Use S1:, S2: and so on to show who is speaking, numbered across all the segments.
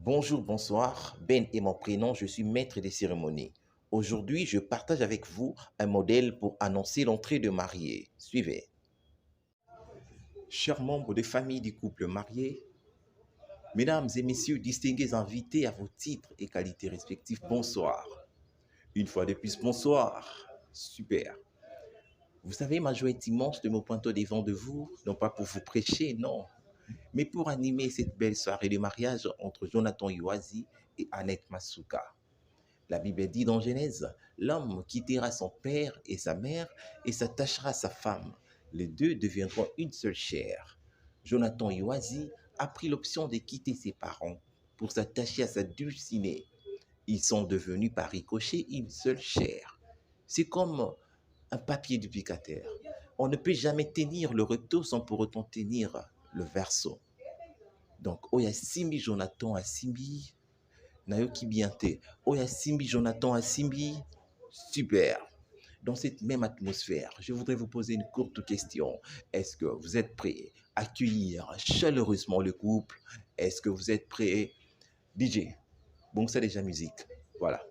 S1: Bonjour, bonsoir. Ben est mon prénom, je suis maître des cérémonies. Aujourd'hui, je partage avec vous un modèle pour annoncer l'entrée de mariés. Suivez. Chers membres de famille du couple marié, mesdames et messieurs, distingués invités à vos titres et qualités respectifs, bonsoir. Une fois de plus, bonsoir. Super. Vous savez, ma joie est immense de me pointer devant de vous, non pas pour vous prêcher, non, mais pour animer cette belle soirée de mariage entre Jonathan Iwazi et Annette Masuka. La Bible dit dans Genèse, l'homme quittera son père et sa mère et s'attachera à sa femme. Les deux deviendront une seule chair. Jonathan Iwazi a pris l'option de quitter ses parents pour s'attacher à sa dulcinée. Ils sont devenus par ricochet une seule chair. C'est comme un papier duplicateur. On ne peut jamais tenir le recto sans pour autant tenir le verso. Donc, Oya Simbi Jonathan a Simbi, Nayoki Biante, Oya Simbi Jonathan a Simbi, super. Dans cette même atmosphère, je voudrais vous poser une courte question. Est-ce que vous êtes prêts à accueillir chaleureusement le couple? Est-ce que vous êtes prêts? DJ, bon, c'est déjà musique. Voilà.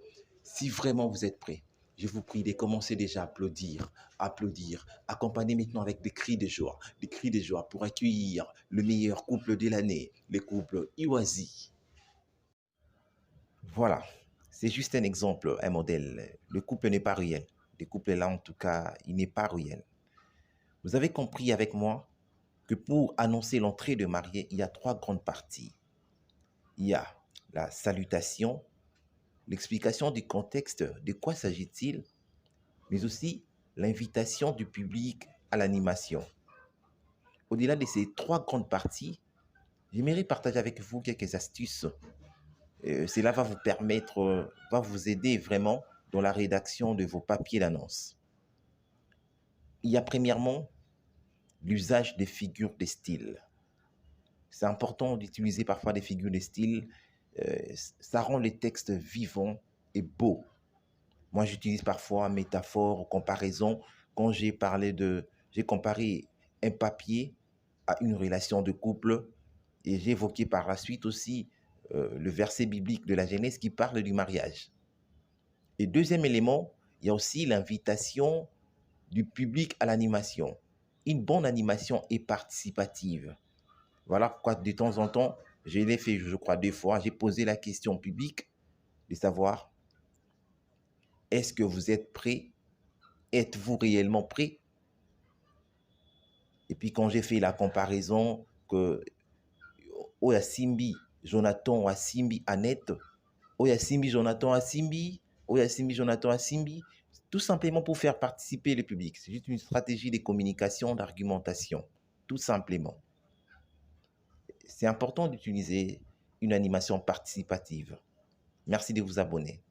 S1: Si vraiment vous êtes prêts, je vous prie de commencer déjà à applaudir, applaudir. Accompagnez maintenant avec des cris de joie pour accueillir le meilleur couple de l'année, le couple Iwazi. Voilà, c'est juste un exemple, un modèle. Le couple n'est pas réel. Le couple là, en tout cas, il n'est pas réel. Vous avez compris avec moi que pour annoncer l'entrée de mariés, il y a trois grandes parties. Il y a la salutation, l'explication du contexte, de quoi s'agit-il, mais aussi l'invitation du public à l'animation. Au-delà de ces trois grandes parties, j'aimerais partager avec vous quelques astuces. Cela va vous permettre, va vous aider vraiment dans la rédaction de vos papiers d'annonce. Il y a premièrement l'usage des figures de style. C'est important d'utiliser parfois des figures de style. Ça rend les textes vivants et beaux. Moi, j'utilise parfois métaphore ou comparaison quand j'ai comparé un papier à une relation de couple et j'ai évoqué par la suite aussi le verset biblique de la Genèse qui parle du mariage. Et deuxième élément, il y a aussi l'invitation du public à l'animation. Une bonne animation est participative. Voilà pourquoi de temps en temps, je l'ai fait, je crois, 2 fois, j'ai posé la question au public de savoir, est-ce que vous êtes prêts? Êtes-vous réellement prêts? Et puis quand j'ai fait la comparaison que Oya Simbi, Jonathan a Simbi, Annette, Oya Simbi, Jonathan a Simbi, Oya Simbi, Jonathan a Simbi, tout simplement pour faire participer le public. C'est juste une stratégie de communication, d'argumentation, tout simplement. C'est important d'utiliser une animation participative. Merci de vous abonner.